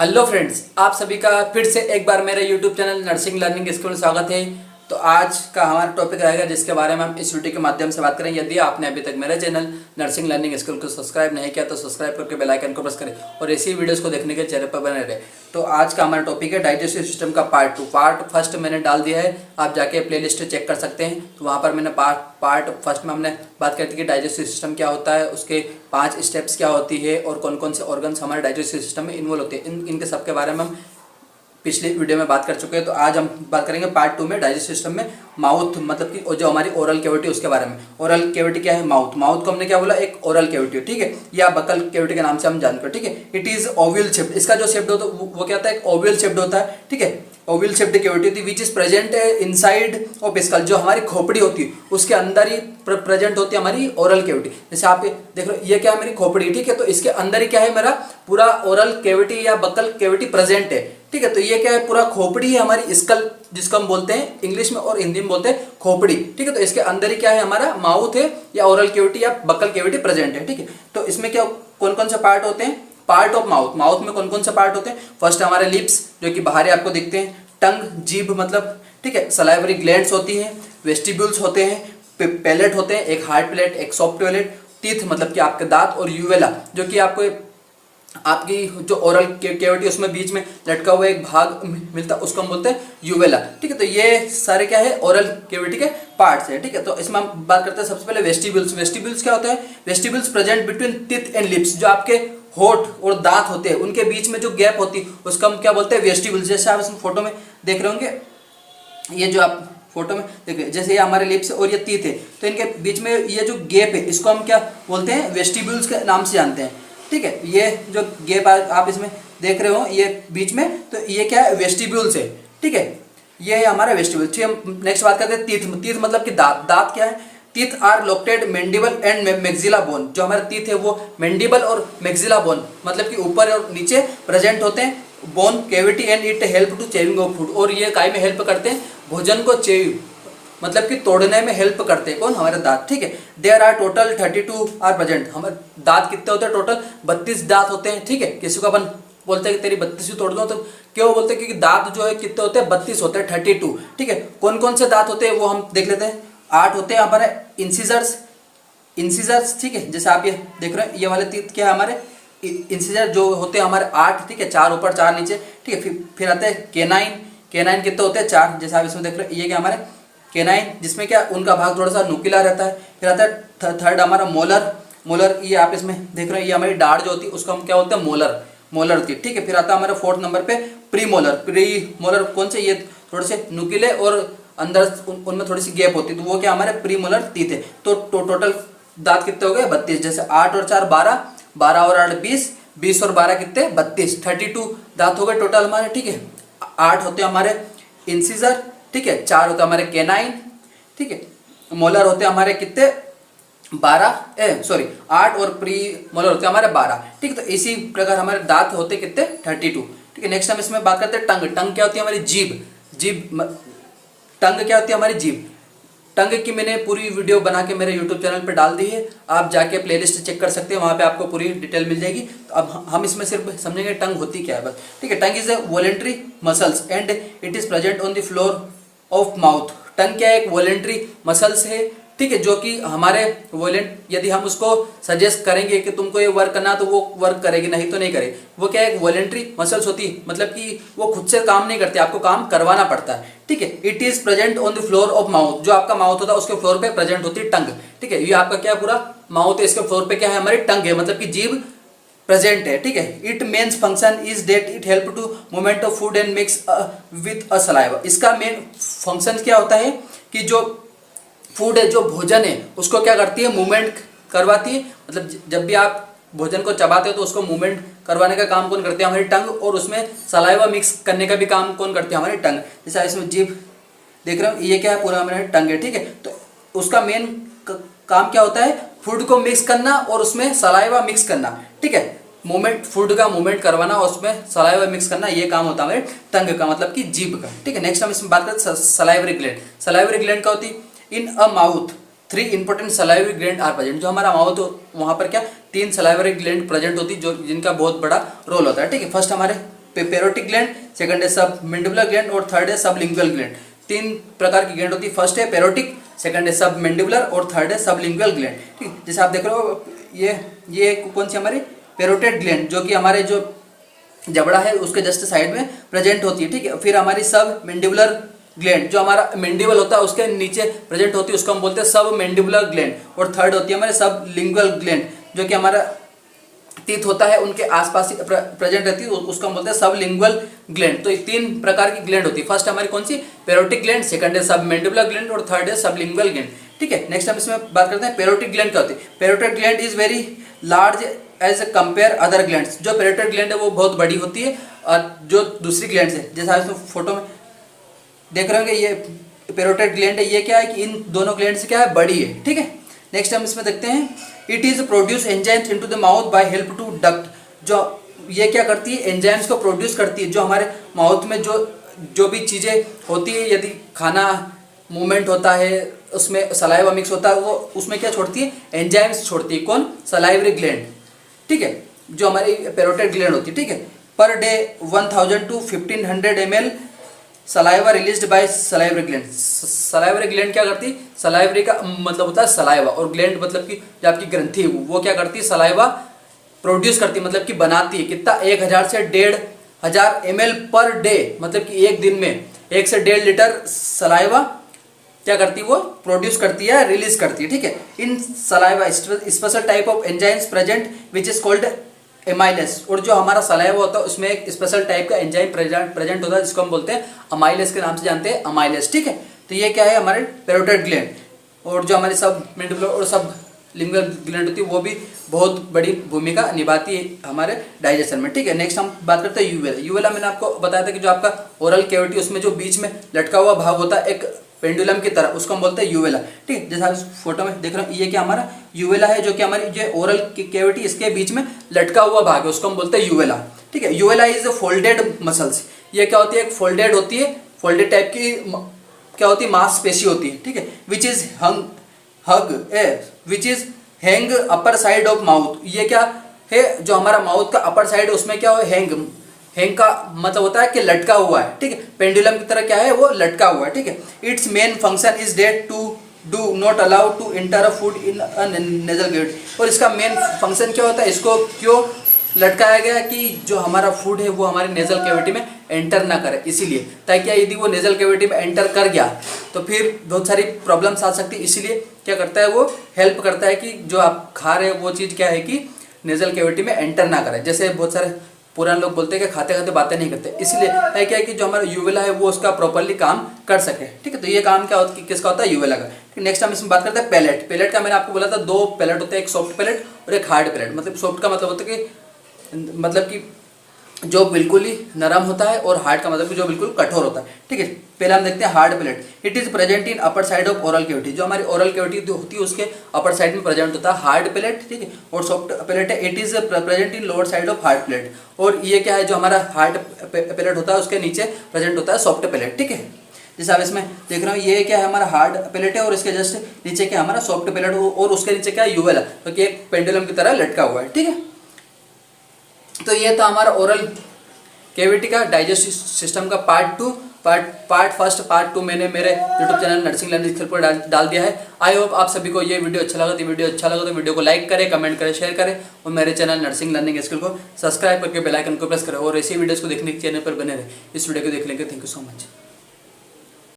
Hello friends, आप सभी का फिर से एक बार मेरे YouTube channel nursing learning school में स्वागत है। तो आज का हमारा टॉपिक रहेगा जिसके बारे में हम इस वीडियो के माध्यम से बात करें। यदि आपने अभी तक मेरे चैनल नर्सिंग लर्निंग स्कूल को सब्सक्राइब नहीं किया तो सब्सक्राइब करके बेल आइकन को प्रेस करें और ऐसी वीडियोस को देखने के चेहरे पर बने रहे। तो आज का हमारा टॉपिक है डाइजेस्टिव सिस्टम का पार्ट 2। पार्ट फर्स्ट मैंने डाल दिया है, आप जाके प्लेलिस्ट चेक कर सकते हैं। तो वहाँ पर मैंने पार्ट फर्स्ट में हमने बात करती कि डाइजेस्टिव सिस्टम क्या होता है, उसके 5 स्टेप्स क्या होती है और कौन कौन से ऑर्गन्स हमारे डाइजेस्टिव सिस्टम में इन्वॉल्व होते हैं। इनके सब के बारे में हम पिछले वीडियो में बात कर चुके हैं। तो आज हम बात करेंगे पार्ट 2 में डाइजेस्टिव सिस्टम में माउथ, मतलब कि जो हमारी ओरल कैविटी उसके बारे में। ओरल कैविटी क्या है? माउथ। माउथ को हमने क्या बोला? एक ओरल कैविटी, ठीक है, या बकल कैविटी के नाम से हम जानते हैं, ठीक है। It is Oval shaped. इसका जो शेप्ड होता है वो क्या होता है? एक ओवल शेप्ड होता है, ठीक है। ओवल शेप्ड कैविटी होती है which is present inside of skull. जो हमारी खोपड़ी होती है उसके अंदर ही प्रेजेंट होती है हमारी ओरल कैविटी। जैसे आप देख रहे हो, ये क्या है? मेरी खोपड़ी, ठीक है। तो इसके अंदर ही क्या है? मेरा पूरा ओरल कैविटी या बकल कैविटी प्रेजेंट है, ठीक है। तो ये क्या है? पूरा खोपड़ी है हमारी, स्कल जिसको हम बोलते हैं इंग्लिश में और हिंदी में बोलते हैं खोपड़ी, ठीक है। तो इसके अंदर ही क्या है? हमारा माउथ है या ओरल कैविटी या बकल कैविटी प्रेजेंट है, ठीक है। तो इसमें क्या कौन कौन से पार्ट होते हैं? Part of mouth. माउथ में कौन कौन से पार्ट होते हैं? फर्स्ट हमारे लिप्स जो कि बाहर आपको दिखते हैं, टंग जीभ मतलब, ठीक है, सलाइवरी ग्लैंड्स होती हैं, वेस्टिब्यूल्स होते हैं, पैलेट होते हैं, एक हार्ड पैलेट, एक सॉफ्ट पैलेट, टीथ मतलब कि आपके दांत, और यूवेला जो कि आपको आपकी जो ओरल कैविटी उसमें बीच में लटका हुआ एक भाग मिलता है, उसको हम बोलते हैं यूवेला, ठीक है। तो ये सारे क्या है? ओरल कैविटी के पार्ट्स है, ठीक है। तो इसमें हम बात करते हैं सबसे पहले वेस्टिब्यूल्स। वेस्टिब्यूल्स क्या होता है? Vestibules present between teeth and lips. जो आपके होठ और दांत होते हैं उनके बीच में जो गैप होती है उसको हम क्या बोलते हैं? वेस्टिब्यूल्स। जैसे आप इस फोटो में देख रहे होंगे, ये जो आप फोटो में देख रहे हैं, जैसे ये हमारे लिप्स और ये टीथ है, तो इनके बीच में ये जो गैप है इसको हम क्या बोलते हैं? वेस्टिब्यूल्स के नाम से जानते हैं, ठीक है। ये जो गैप आप इसमें देख रहे हो ये बीच में, तो ये क्या है? वेस्टिब्यूल्स है, ठीक है। ये है हमारा वेस्टिब्यूल। ठीक है, हम नेक्स्ट बात करते हैं टीथ। टीथ मतलब कि दांत। दांत क्या है? Teeth are located mandible and maxilla bone. जो हमारे टीथ है वो मैंडिबल और मैक्सिला बोन मतलब कि ऊपर और नीचे प्रेजेंट होते हैं। Bone cavity and it help to chewing of food. और ये काय में हेल्प करते हैं? भोजन को चेव मतलब कि तोड़ने में हेल्प करते हैं। कौन? हमारे दांत, ठीक है। There are total 32 are present. हमारे दांत कितने होते हैं? टोटल 32 दांत होते हैं, ठीक है। किसी को अपन बोलते हैं कि तेरी 32 तोड़ दो, तो क्यों बोलते हैं? क्योंकि दांत जो है कितने होते हैं? 32 होते हैं, 32, ठीक है। कौन कौन से दांत होते हैं वो हम देख लेते हैं। 8 होते हैं हमारे इंसिजर्स, ठीक है। जैसे आप ये देख रहे हैं, ये वाले तीत क्या है? हमारे इंसिजर जो होते हैं हमारे 8, ठीक है, 4 ऊपर 4 नीचे, ठीक है। फिर आते हैं केनाइन। केनाइन कितने होते हैं? 4। जैसे आप इसमें देख रहे हैं, ये क्या हमारे केनाइन, जिसमें क्या उनका भाग थोड़ा सा नुकीला रहता है। फिर आता है थर्ड हमारा मोलर। मोलर ये आप इसमें देख रहे हैं, ये हमारी दाढ़ जो होती है उसको हम क्या बोलते हैं? मोलर। मोलर होती है, ठीक है। फिर आता है हमारे 4th नंबर पे प्री मोलर। प्री मोलर कौन से? ये थोड़े से नुकीले और अंदर उनमें थोड़ी सी गैप होती है, तो वो क्या हमारे प्री मोलर टीथ है। तो टोटल दांत कितने हो गए? 32। जैसे 8 और 4 12, 12 और 8 20, 20 और 12 कितने? 32, 32 दांत हो गए टोटल हमारे, ठीक है। 8 होते हैं हमारे इंसिजर, ठीक है। 4 होते हैं हमारे केनाइन, ठीक है। मोलर होते हैं हमारे कितने? 8 और प्री मोलर होते हैं हमारे 12, ठीक है। तो इसी प्रकार हमारे दांत होते कितने? 32, ठीक है। नेक्स्ट हम इसमें बात करते हैं टंग। टंग क्या होती है? हमारी जीभ। टंग क्या होती है? हमारी जीभ। टंग की मैंने पूरी वीडियो बना के मेरे यूट्यूब चैनल पे डाल दी है, आप जाके प्लेलिस्ट चेक कर सकते हैं, वहाँ पे आपको पूरी डिटेल मिल जाएगी। तो अब हम इसमें सिर्फ समझेंगे टंग होती क्या है बस, ठीक है। Tongue is a voluntary muscles and it is present on the floor of mouth. Tongue क्या है? एक वॉलेंट्री मसल्स है, ठीक है, जो कि हमारे यदि हम उसको सजेस्ट करेंगे कि तुमको ये वर्क करना तो वो वर्क करेगी, नहीं तो नहीं करेगी। वो क्या है? एक वॉलेंट्री मसल्स होती है, मतलब कि वो खुद से काम नहीं करती, आपको काम करवाना पड़ता है, ठीक है। It is present on the floor of mouth. जो आपका माउथ होता है उसके फ्लोर पे प्रेजेंट होती है टंग, ठीक है। ये आपका क्या पूरा माउथ है, इसके फ्लोर पे क्या है? हमारी टंग है, मतलब कि जीभ प्रेजेंट है, ठीक है। It means function is that it help to movement of food and mix with a saliva. इसका मेन फंक्शन क्या होता है कि जो फूड है, जो भोजन है, उसको क्या करती है? मूवमेंट करवाती है। मतलब जब भी आप भोजन को चबाते हो तो उसको मूवमेंट करवाने का काम कौन करती है? हमारी टंग। और उसमें सलाइवा मिक्स करने का भी काम कौन करती है? हमारी टंग। जैसे इसमें जीभ देख रहे हो, ये क्या है? पूरा हमारी टंग है, ठीक है। तो उसका मेन काम क्या होता है? फूड को मिक्स करना और उसमें सलाइवा मिक्स करना, ठीक है। मूवमेंट, फूड का मूवमेंट करवाना और उसमें सलाइवा मिक्स करना, ये काम होता है हमारे टंग का, मतलब कि जीभ का, ठीक है। नेक्स्ट हम इसमें बात करते हैं सलाइवरी ग्लैंड। सलाइवरी ग्लैंड क्या होती है? In a mouth 3 important salivary gland are present. जो हमारा माउथ वहाँ पर क्या 3 सलाइवरी ग्लैंड प्रेजेंट होती है, जो जिनका बहुत बड़ा रोल होता है, ठीक है। फर्स्ट हमारे पेरोटिक ग्लैंड, सेकंड है सब मैंडिबुलर ग्लैंड और थर्ड है सबलिंगुअल ग्लैंड। 3 प्रकार की ग्लैंड होती है। फर्स्ट है पेरोटिक, सेकंड है सब मैंडिबुलर और थर्ड है सबलिंगुअल ग्लैंड। ठीक, जैसे आप देख रहे हो ये कौन सी हमारी पेरोटेड ग्लैंड जो कि हमारे जो जबड़ा है उसके जस्ट साइड में प्रेजेंट होती है। ठीक है, फिर हमारी सब मैंडिबुलर ग्लैंड जो हमारा मैंडिबल होता है उसके नीचे प्रेजेंट होती है, उसको हम बोलते हैं सब मैंडिबुलर ग्लैंड। और थर्ड होती है हमारे सब लिंगुअल ग्लैंड जो कि हमारा टीथ होता है उनके आसपास ही प्रेजेंट रहती है, उसको हम बोलते हैं सब लिंगुअल ग्लैंड। तो ये 3 प्रकार की ग्लैंड होती है। फर्स्ट हमारी कौन सी, पेरोटिक ग्लैंड, सेकंड है सब मैंडिबुलर ग्लैंड और थर्ड है सब लिंगुअल ग्लैंड। ठीक है, नेक्स्ट हम इसमें बात करते हैं पेरोटिक ग्लैंड क्या होती है। Parotid gland is very large as compare other glands. जो पेरोटिक ग्लैंड है वो बहुत बड़ी होती है और जो दूसरी ग्लैंड्स है, जैसा आप फोटो में देख रहे होंगे ये पेरोटिड ग्लैंड है, ये क्या है कि इन दोनों ग्लैंड से क्या है, बड़ी है। ठीक है, नेक्स्ट हम इसमें देखते हैं it is produce enzymes into the mouth by help to duct. जो ये क्या करती है, एंजाइम्स को प्रोड्यूस करती है। जो हमारे माउथ में जो भी चीज़ें होती है, यदि खाना मूवमेंट होता है उसमें सलाइवा मिक्स होता है, वो उसमें क्या छोड़ती है, एंजाइम्स छोड़ती है। कौन, सलाइवरी ग्लैंड। ठीक है, जो हमारी पेरोटिड ग्लैंड होती है। ठीक है, per day 1000 to 1500 ml saliva released by salivary gland. Salivary gland क्या करती है, सलाइवरी का मतलब होता है सलाइवा और ग्लैंड मतलब कि जो आपकी ग्रंथि है वो क्या करती है, सलाइवा प्रोड्यूस करती है, मतलब कि बनाती है। कितना, 1000 से 1500 ml पर डे, मतलब कि एक दिन में 1 से 1.5 लीटर सलाइवा क्या करती है, वो प्रोड्यूस करती है, रिलीज करती है। ठीक है, इन saliva special type of enzymes present which is called amylase. और जो हमारा सलाइवा होता है उसमें एक स्पेशल टाइप का एंजाइम प्रेजेंट होता है जिसको हम बोलते हैं अमाइलेस के नाम से जानते हैं, अमाइलेस। ठीक है, तो ये क्या है, हमारे पेरोटिड ग्लैंड। और जो हमारी सब मैंडिबुलर और सब लिंगुअल ग्लैंड होती है वो भी बहुत बड़ी भूमिका निभाती है हमारे डाइजेशन में। ठीक है, नेक्स्ट हम बात करते हैं यूवेला। यूवेला मैंने आपको बताया था कि जो आपका ओरल कैविटी उसमें जो बीच में लटका हुआ भाग होता है एक पेंडुलम की तरह, उसको हम बोलते हैं यूवेला। ठीक है, जैसा आप फोटो में देख रहे हो ये क्या हमारा यूवेला है, जो कि हमारी जो ओरल कैविटी इसके बीच में लटका हुआ भाग है, उसको हम बोलते हैं यूवेला। ठीक है, यूवेला इज फोल्डेड मसल्स। ये क्या होती है, एक फोल्डेड होती है, फोल्डेड टाइप की क्या होती है, मांसपेशी होती है। ठीक है, which is which is hang upper side of mouth. ये क्या है, जो हमारा माउथ का अपर साइड है उसमें क्या हो, हैंग का मतलब होता है कि लटका हुआ है। ठीक है, पेंडुलम की तरह क्या है, वो लटका हुआ है। ठीक है, it's main function is that to do not allow to enter a food in a nasal cavity. और इसका मेन फंक्शन क्या होता है, इसको क्यों लटकाया गया कि जो हमारा फूड है वो हमारे नेजल कैविटी में एंटर ना करे, इसीलिए, ताकि यदि वो नेजल कैविटी में एंटर कर गया तो फिर बहुत सारी प्रॉब्लम्स आ सकती है। इसीलिए क्या करता है, वो हेल्प करता है कि जो आप खा रहे हैं वो चीज़ क्या है कि नेजल कैविटी में एंटर ना करे। जैसे बहुत सारे पुराने लोग बोलते हैं कि खाते खाते बातें नहीं करते, इसलिए है क्या है कि जो हमारा यूवेला है वो उसका प्रॉपरली काम कर सके। ठीक है, तो ये काम क्या होता है, किसका होता है, यूवेला का। नेक्स्ट हम इसमें बात करते हैं पैलेट। पैलेट का मैंने आपको बोला था 2 पैलेट होते हैं, एक सॉफ्ट पैलेट और एक हार्ड पैलेट। मतलब सॉफ्ट का मतलब होता है कि जो बिल्कुल ही नरम होता है और हार्ड का मतलब कि जो बिल्कुल कठोर होता है। ठीक है, पहले हम देखते हैं hard palate. It is present in upper side of oral cavity. जो हमारी ओरल कैविटी होती है उसके अपर साइड में प्रेजेंट होता है हार्ड पैलेट। ठीक है, और सॉफ्ट पैलेट है, it is present in lower side of hard palate. और ये क्या है, जो हमारा हार्ड पैलेट होता है उसके नीचे प्रेजेंट होता है सॉफ्ट पैलेट। ठीक है, जैसे आप इसमें देख रहे हो ये क्या है, हमारा हार्ड पैलेट है और इसके जस्ट नीचे क्या हमारा सॉफ्ट पैलेट और उसके नीचे क्या है, यूवेला, क्योंकि एक पेंडुलम की तरह लटका हुआ है। ठीक है, तो ये था हमारा ओरल कैविटी का डाइजेस्टिव सिस्टम का पार्ट फर्स्ट। पार्ट 2 मैंने मेरे YouTube channel nursing learning skill पर डाल दिया है। आई होप आप सभी को ये वीडियो अच्छा लगा। तो वीडियो को लाइक करें, कमेंट करें, शेयर करें और मेरे चैनल नर्सिंग लर्निंग स्किल को सब्सक्राइब करके बेल आइकन को प्रेस करें और ऐसी वीडियोस को देखने के चैनल पर बने रहे। इस वीडियो को देखने के थैंक यू सो मच।